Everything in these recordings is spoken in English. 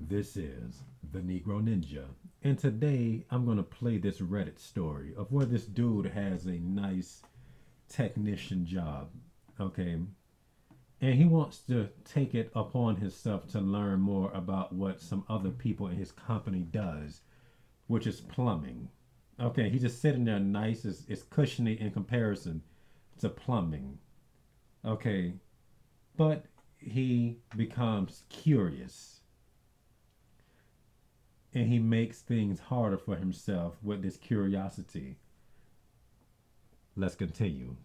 This is the Negro Ninja, and today I'm going to play this Reddit story of where this dude has a nice technician job, okay? And he wants to take it upon himself to learn more about what some other people in his company does, which is plumbing. Okay, he's just sitting there nice, it's cushiony in comparison to plumbing. Okay, but he becomes curious and he makes things harder for himself with this curiosity. Let's continue.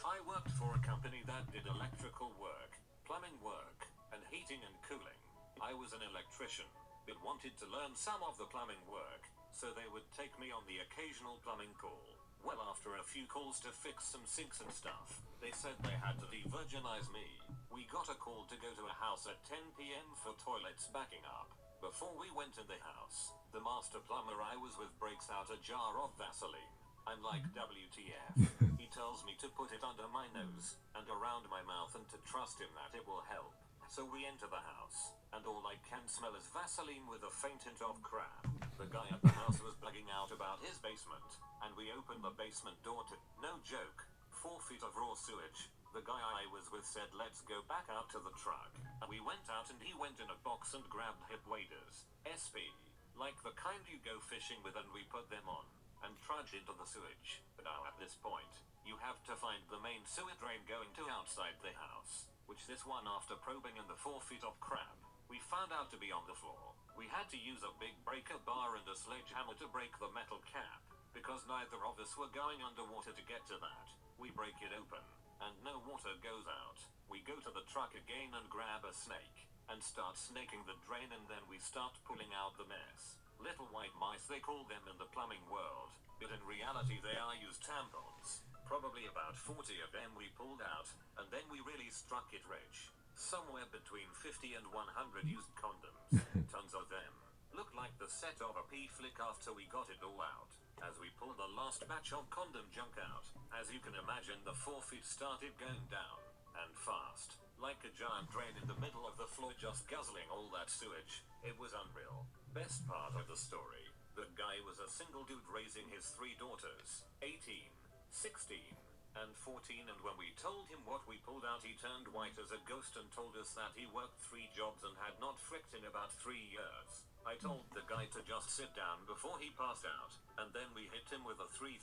I worked for a company that did electrical work, plumbing work, and heating and cooling. I was an electrician, but wanted to learn some of the plumbing work, so they would take me on the occasional plumbing call. Well, after a few calls to fix some sinks and stuff, they said they had to de-virginize me. We got a call to go to a house at 10 p.m. for toilets backing up. Before we went in the house, the master plumber I was with breaks out a jar of Vaseline. I'm like, WTF. He tells me to put it under my nose and around my mouth and to trust him that it will help. So we enter the house, and all I can smell is Vaseline with a faint hint of crap. The guy at the house was bugging out about his basement, and we opened the basement door to, no joke, 4 feet of raw sewage. The guy I was with said, let's go back out to the truck. We went out and he went in a box and grabbed hip waders, SP, like the kind you go fishing with, and we put them on and trudge into the sewage. But now at this point, you have to find the main sewer drain going to outside the house, which this one, after probing in the 4 feet of crap, we found out to be on the floor. We had to use a big breaker bar and a sledgehammer to break the metal cap, because neither of us were going underwater to get to that. We break it open, and no water goes out. We go to the truck again and grab a snake, and start snaking the drain, and then we start pulling out the mess. Little white mice, they call them in the plumbing world, but in reality they are used tampons. Probably about 40 of them we pulled out, and then we really struck it rich. Somewhere between 50 and 100 used condoms. Tons of them. Looked like the set of a pee flick after we got it all out. As we pulled the last batch of condom junk out, as you can imagine, the 4 feet started going down, and fast. Like a giant drain in the middle of the floor, just guzzling all that sewage. It was unreal. Best part of the story, the guy was a single dude raising his 3 daughters, 18, 16, and 14, and when we told him what we pulled out, he turned white as a ghost and told us that he worked 3 jobs and had not fricked in about 3 years. I told the guy to just sit down before he passed out, and then we hit him with a $3,000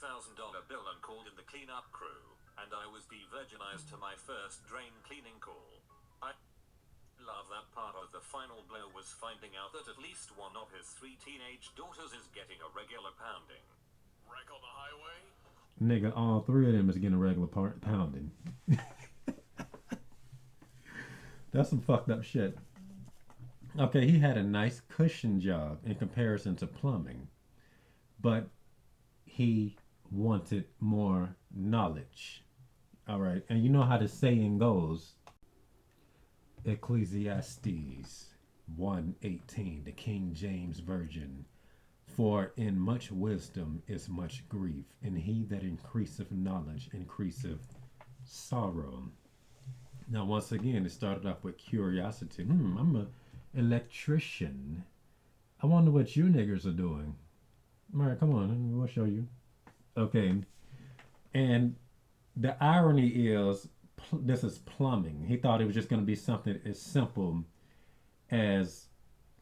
bill and called in the cleanup crew, and I was de-virginized to my first drain cleaning call. I love that part of the final blow was finding out that at least one of his 3 teenage daughters is getting a regular pounding. Wreck on the highway? Nigga, all three of them is getting a regular pounding. That's some fucked up shit. Okay, he had a nice cushion job in comparison to plumbing, but he wanted more knowledge. All right, and you know how the saying goes, Ecclesiastes 1:18, the King James Version. For in much wisdom is much grief, and he that increaseth knowledge increaseth sorrow. Now, once again, it started off with curiosity. I'm an electrician. I wonder what you niggers are doing. All right, come on, we'll show you. Okay, and the irony is, this is plumbing. He thought it was just going to be something as simple as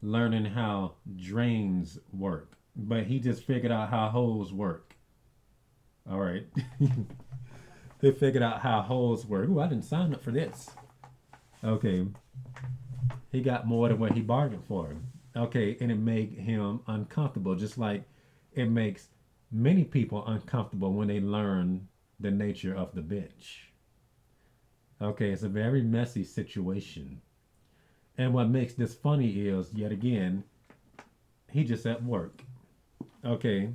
learning how drains work, but he just figured out how hose work. All right, they figured out how hose work. Ooh, I didn't sign up for this. Okay, he got more than what he bargained for. Okay, and it made him uncomfortable, just like it makes many people uncomfortable when they learn the nature of the bitch. Okay, it's a very messy situation. And what makes this funny is, yet again, he just at work. Okay,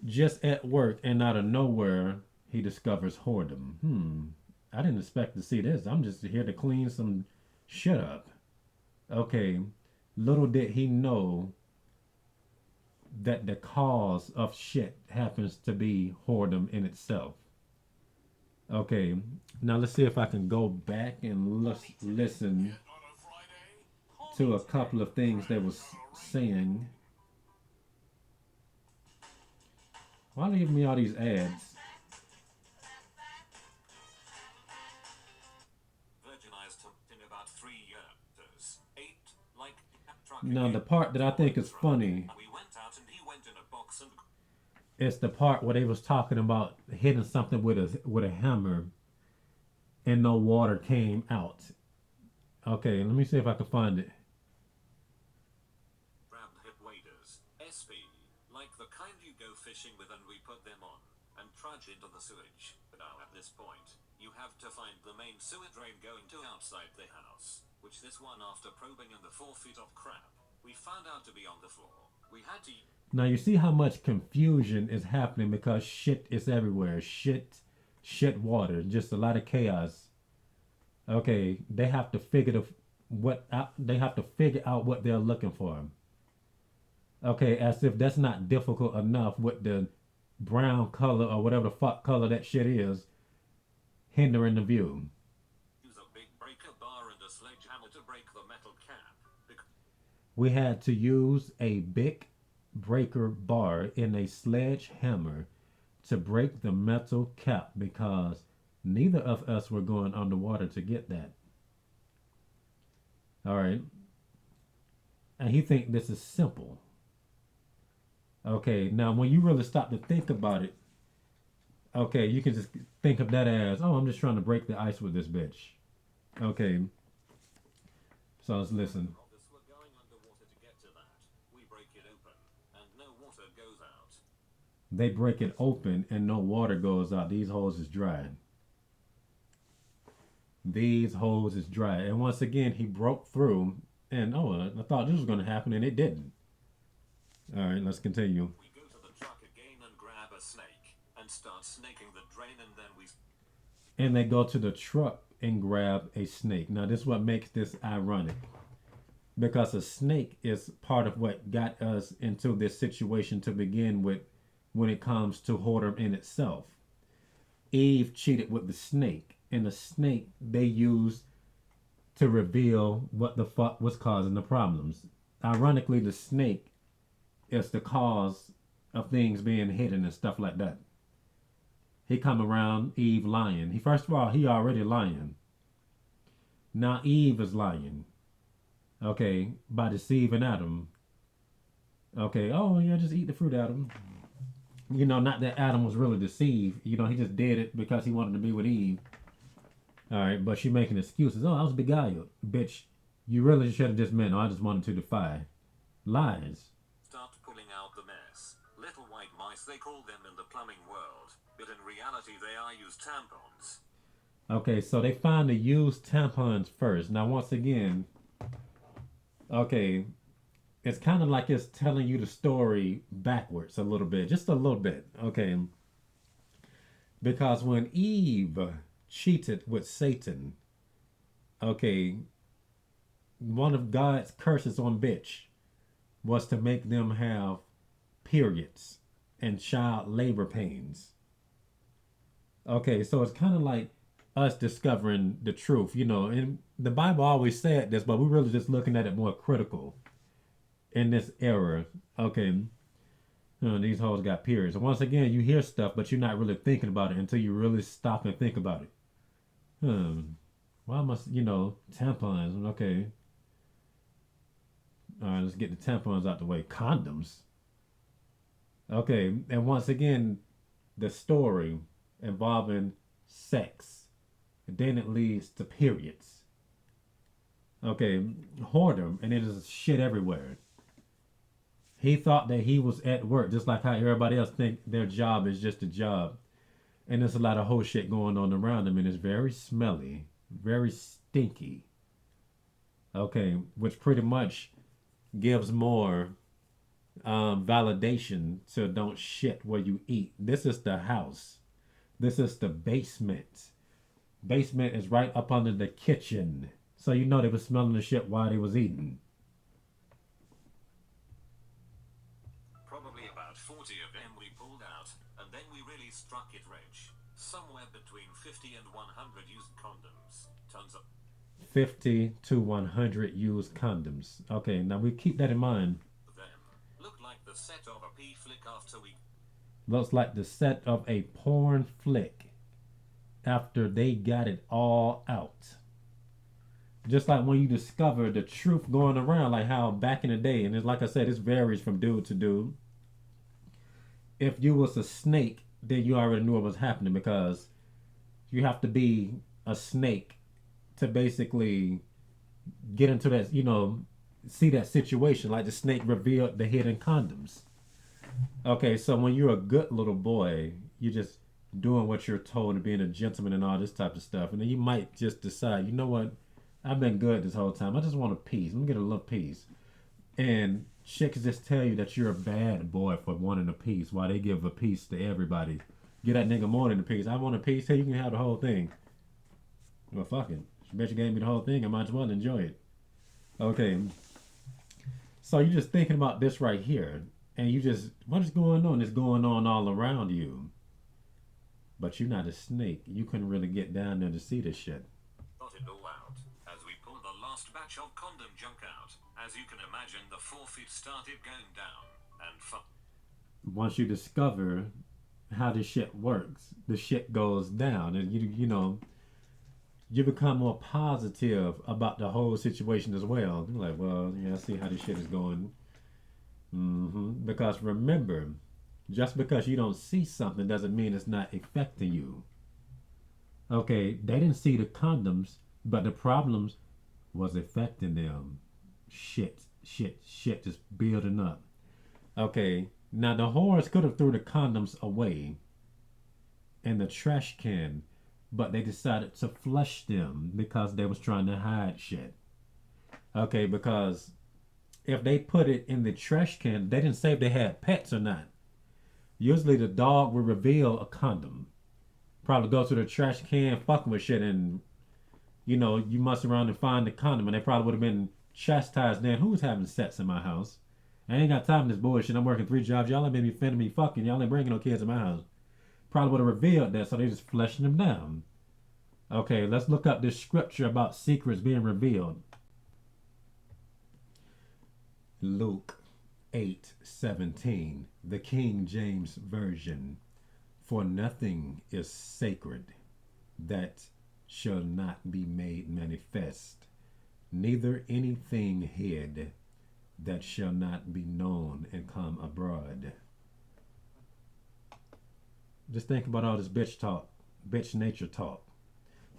just at work, and out of nowhere, he discovers whoredom. I didn't expect to see this. I'm just here to clean some shit up. Okay, little did he know that the cause of shit happens to be whoredom in itself. Okay, now let's see if I can go back and listen to a couple of things they was saying. Why are they giving me all these ads? Virginized in about 3 years. 8, like truck Now the again. part that I think is funny We went out and he went in a box and is the part where they was talking about hitting something with a hammer and no water came out. Okay, let me see if I can find it. grabbed hip waders. SP, like the kind you go fishing with and we put them on and trudge into the sewage. Now at this point, you have to find the main sewer drain going to outside the house, which this one after probing in the 4 feet of crap, we found out to be on the floor. We had to Now you see how much confusion is happening because shit is everywhere. Shit water, just a lot of chaos. Okay, they have to figure they have to figure out what they're looking for. Okay, as if that's not difficult enough with the brown color or whatever the fuck color that shit is hindering the view. use a big breaker bar and a sledgehammer to break the metal cap. We had to use a big breaker bar and a sledgehammer to break the metal cap because neither of us were going underwater to get that. All right. And he think this is simple. Okay, now when you really stop to think about it, okay, you can just think of that as, oh, I'm just trying to break the ice with this bitch. Okay. So let's listen. Obviously, we're going underwater to get to that. We break it open, and no water goes out. They break it open and no water goes out. These holes is dry. These holes is dry. And once again, he broke through. And oh, I thought this was going to happen and it didn't. All right, let's continue. We go to the truck again and grab a snake and start snaking the drain, and then we And they go to the truck and grab a snake. Now, this is what makes this ironic. Because a snake is part of what got us into this situation to begin with when it comes to whoredom in itself. Eve cheated with the snake, and the snake they used to reveal what the fuck was causing the problems. Ironically, the snake is the cause of things being hidden and stuff like that. He come around Eve lying. He first of all, he already lying. Now Eve is lying. Okay, by deceiving Adam. Okay, oh yeah, just eat the fruit, Adam. You know, not that Adam was really deceived. You know, he just did it because he wanted to be with Eve. All right, but she making excuses. Oh, I was beguiled. Bitch, you really should have just meant, oh, I just wanted to defy. Lies. start pulling out the mess. Little white mice, they call them in the plumbing world, but in reality they are used tampons. Okay, so they find the used tampons first. Now, once again, okay, it's kind of like it's telling you the story backwards a little bit, just a little bit, okay? Because when Eve cheated with Satan, okay, one of God's curses on bitch was to make them have periods and child labor pains. Okay, so it's kind of like us discovering the truth, you know, and the Bible always said this, but we're really just looking at it more critical in this era. Okay, you know, these hoes got periods. And once again, you hear stuff, but you're not really thinking about it until you really stop and think about it. Why must, you know, tampons, okay. All right, let's get the tampons out the way. Condoms. Okay, and once again, the story involving sex. Then it leads to periods. Okay, whoredom, and it is shit everywhere. He thought that he was at work, just like how everybody else think their job is just a job. And there's a lot of whole shit going on around him, and it's very smelly, very stinky. Okay, which pretty much gives more validation to don't shit where you eat. This is the house. This is the basement. Basement is right up under the kitchen. So you know they was smelling the shit while they was eating. Probably about 40 of them we pulled out, and then we really struck it rich. Somewhere between 50 and 100 used condoms. Tons of 50 to 100 used condoms. Okay, now we keep that in mind. Them. Look like the set of a P flick after we. Looks like the set of a porn flick after they got it all out. Just like when you discover the truth going around, like how back in the day, and it's like I said, this varies from dude to dude. If you was a snake, then you already knew what was happening because you have to be a snake to basically get into that, see that situation. Like the snake revealed the hidden condoms. Okay, so when you're a good little boy, you just doing what you're told and being a gentleman and all this type of stuff. And then you might just decide, you know what? I've been good this whole time. I just want a piece. Let me get a little piece. And chicks just tell you that you're a bad boy for wanting a piece while they give a piece to everybody. Get that nigga more than a piece. I want a piece. Hey, you can have the whole thing. Well, fuck it. Bet you gave me the whole thing. I might as well enjoy it. Okay. So you're just thinking about this right here. And you just, what is going on? It's going on all around you. But you're not a snake. You couldn't really get down there to see this shit. Got it all out. As we pulled the last batch of condom junk out, as you can imagine, the forfeit started going down. And Once you discover how this shit works, the shit goes down. And you become more positive about the whole situation as well. You're like, well, yeah, I see how this shit is going. Because remember, just because you don't see something doesn't mean it's not affecting you. Okay, they didn't see the condoms, but the problems was affecting them. Shit, just building up. Okay, now the whores could have threw the condoms away in the trash can, but they decided to flush them because they was trying to hide shit. Okay, because if they put it in the trash can, they didn't say if they had pets or not. Usually the dog would reveal a condom. Probably go to the trash can fucking with shit and, you mess around and find the condom and they probably would have been chastised then. Who's having sex in my house? I ain't got time for this bullshit. I'm working 3 jobs. Y'all ain't been defending me fucking. Y'all ain't bringing no kids in my house. Probably would have revealed that, so they just fleshing them down. Okay, let's look up this scripture about secrets being revealed. Luke 8:17, the King James Version. For nothing is sacred that shall not be made manifest, neither anything hid that shall not be known and come abroad. Just think about all this bitch talk, bitch nature talk.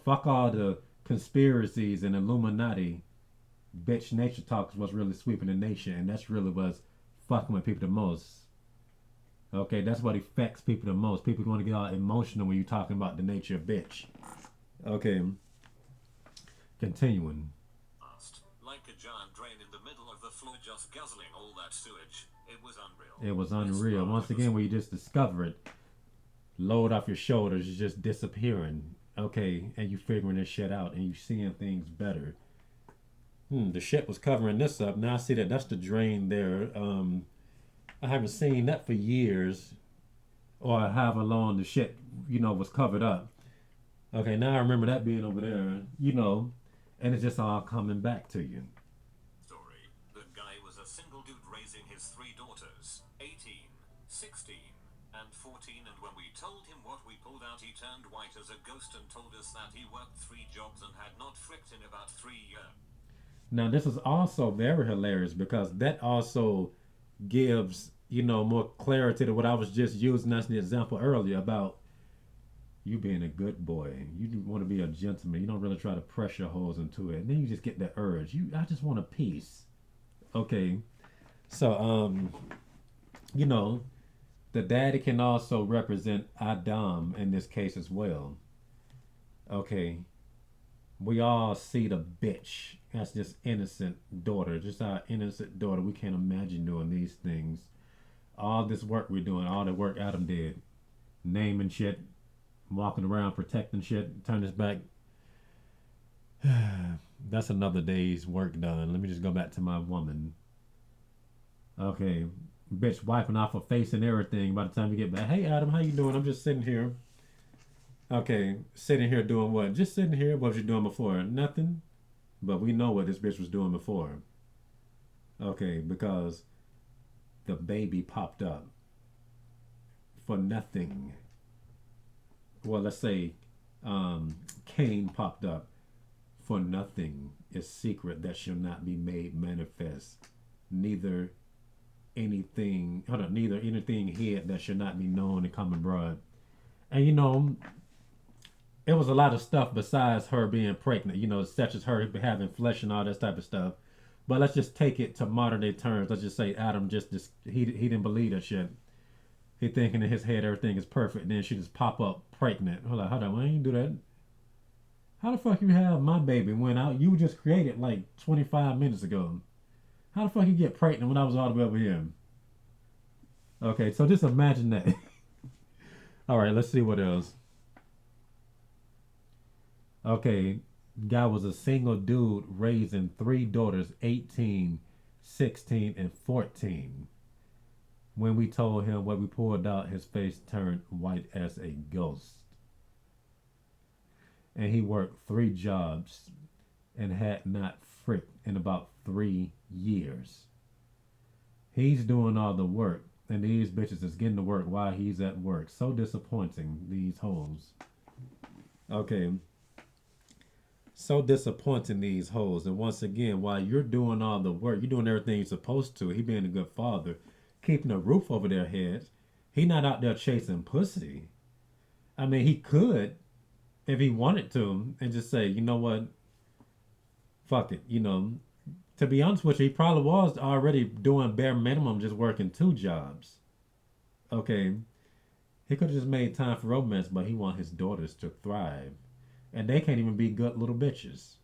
Fuck all the conspiracies and Illuminati. Bitch nature talk is what's really sweeping the nation, and that's really what's fucking with people the most. Okay, that's what affects people the most. People want to get all emotional when you're talking about the nature of bitch. Okay, continuing. Like a giant drain in the middle of the floor, just guzzling all that sewage. It was unreal. It was unreal. Once again, when you just discover it, load off your shoulders, is just disappearing. Okay, and you figuring this shit out, and you seeing things better. The shit was covering this up. Now I see that that's the drain there. I haven't seen that for years, or however long the shit, was covered up. Okay, now I remember that being over there, and it's just all coming back to you. Story. The guy was a single dude raising his 3 daughters, 18, 16, and 14, and when we told him what we pulled out, he turned white as a ghost and told us that he worked 3 jobs and had not flicked in about 3 years. Now this is also very hilarious because that also gives, more clarity to what I was just using as the example earlier about you being a good boy. You want to be a gentleman. You don't really try to pressure holes into it. And then you just get that urge. I just want a piece. Okay. So, the daddy can also represent Adam in this case as well. Okay. We all see the bitch as this innocent daughter, just our innocent daughter. We can't imagine doing these things. All this work we're doing, all the work Adam did, naming shit, walking around protecting shit, turn his back. That's another day's work done. Let me just go back to my woman. Okay, bitch wiping off her face and everything by the time you get back. Hey Adam, how you doing? I'm just sitting here. Okay, sitting here doing what? Just sitting here. What was you doing before? Nothing. But we know what this bitch was doing before. Okay, because the baby popped up for nothing. Well, let's say Cain popped up for nothing is secret that shall not be made manifest. Neither neither anything hid that should not be known and come abroad. And it was a lot of stuff besides her being pregnant, such as her having flesh and all that type of stuff. But let's just take it to modern day terms. Let's just say Adam he didn't believe that shit. He thinking in his head everything is perfect, and then she just pop up pregnant. Hold on, why you do that? How the fuck you have my baby when you were just created like 25 minutes ago? How the fuck you get pregnant when I was all the way over here? Okay, so just imagine that. All right, let's see what else. Okay, guy was a single dude raising three daughters, 18, 16, and 14. When we told him what we pulled out, his face turned white as a ghost. And he worked three jobs and had not fricked in about 3 years. He's doing all the work, and these bitches is getting to work while he's at work. So disappointing, these hoes. Okay. So disappointing, these hoes. And once again, while you're doing all the work, you're doing everything you're supposed to. He being a good father, keeping a roof over their heads. He not out there chasing pussy. I mean, he could if he wanted to and just say, you know what, fuck it. To be honest with you, he probably was already doing bare minimum, just working two jobs. Okay. He could have just made time for romance, but he want his daughters to thrive. And they can't even be good little bitches.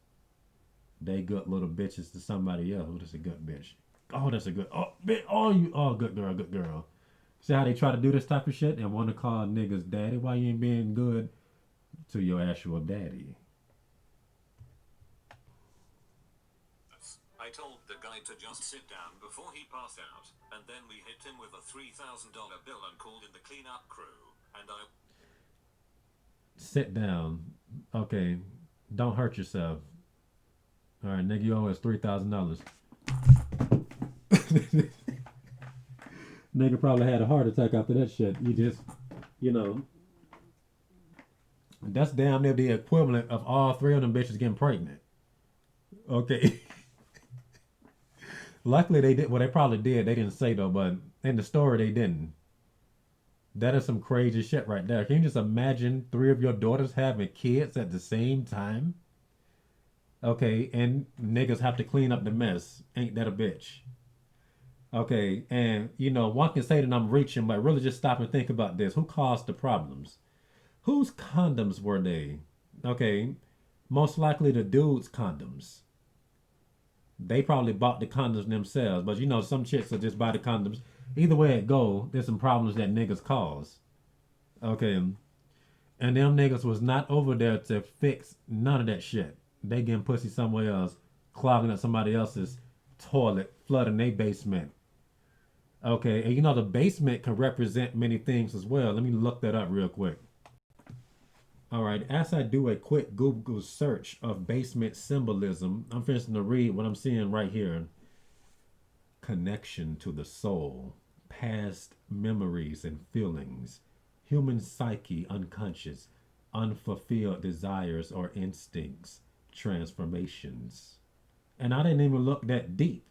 They good little bitches to somebody else. Oh, that's a good bitch. Oh, that's a good. Oh, bitch. Oh, good girl, good girl. See how they try to do this type of shit and want to call niggas daddy? Why you ain't being good to your actual daddy? I told the guy to just sit down before he passed out, and then we hit him with a $3,000 bill and called in the cleanup crew, and I... Sit down. Okay, don't hurt yourself. All right, nigga, you owe us $3,000. Nigga probably had a heart attack after that shit. That's damn near the equivalent of all three of them bitches getting pregnant. Okay. Luckily they did. Well, they probably did. They didn't say though, but in the story they didn't. That is some crazy shit right there. Can you just imagine three of your daughters having kids at the same time? Okay, and niggas have to clean up the mess. Ain't that a bitch? Okay, and one can say that I'm reaching, but really just stop and think about this. Who caused the problems? Whose condoms were they? Okay, most likely the dude's condoms. They probably bought the condoms themselves, but some chicks will just buy the condoms. Either way it go, there's some problems that niggas cause. Okay, and them niggas was not over there to fix none of that shit. They getting pussy somewhere else, clogging up somebody else's toilet, flooding their basement. Okay, and the basement can represent many things as well. Let me look that up real quick. All right, as I do a quick Google search of basement symbolism, I'm finishing to read what I'm seeing right here. Connection to the soul, past memories and feelings, human psyche unconscious, unfulfilled desires or instincts, transformations. And I didn't even look that deep,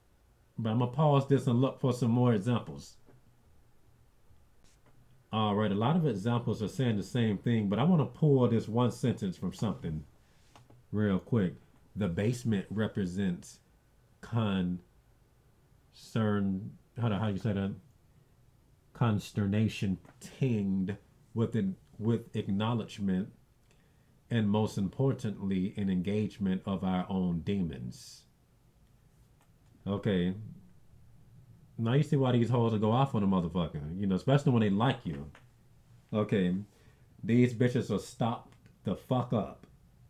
but I'm going to pause this and look for some more examples. All right, a lot of examples are saying the same thing, but I want to pull this one sentence from something real quick. The basement represents concern. How you say that? Consternation tinged with acknowledgement, and most importantly, an engagement of our own demons. Okay. Now you see why these hoes will go off on a motherfucker, especially when they like you. Okay, these bitches will stop the fuck up.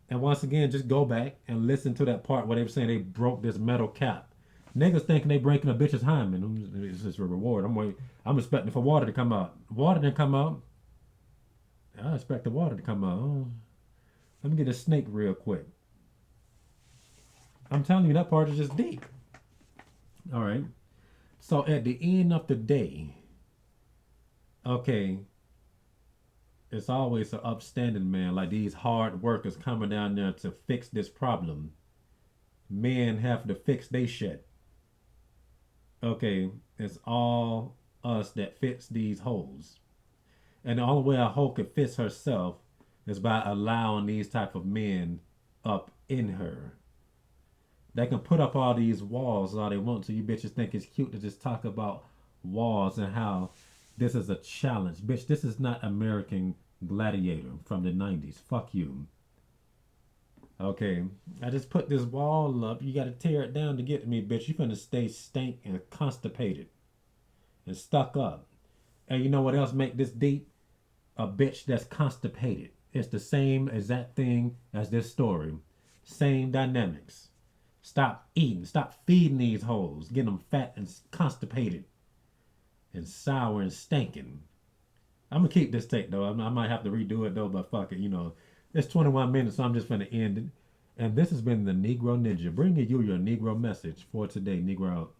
And once again, just go back and listen to that part where they were saying they broke this metal cap. Niggas thinking they breaking a bitch's hymen. It's just a reward. I'm expecting for water to come out. Water didn't come out. I expect the water to come out. Oh, let me get a snake real quick. I'm telling you, that part is just deep. All right. So at the end of the day, okay, it's always an upstanding man, like these hard workers coming down there to fix this problem. Men have to fix they shit. Okay, it's all us that fix these holes. And the only way a hoe could fix herself is by allowing these type of men up in her. They can put up all these walls all they want to. You bitches think it's cute to just talk about walls and how this is a challenge. Bitch, this is not American Gladiator from the 90s. Fuck you. Okay, I just put this wall up. You gotta tear it down to get to me, bitch. You finna stay stank and constipated and stuck up. And you know what else make this deep? A bitch that's constipated. It's the same exact thing as this story. Same dynamics. Stop eating. Stop feeding these hoes. Getting them fat and constipated and sour and stinking. I'm gonna keep this tape though. I might have to redo it though, but fuck it. You know, it's 21 minutes, so I'm just gonna end it. And this has been the Negro Ninja, bringing you your Negro message for today. Negro out.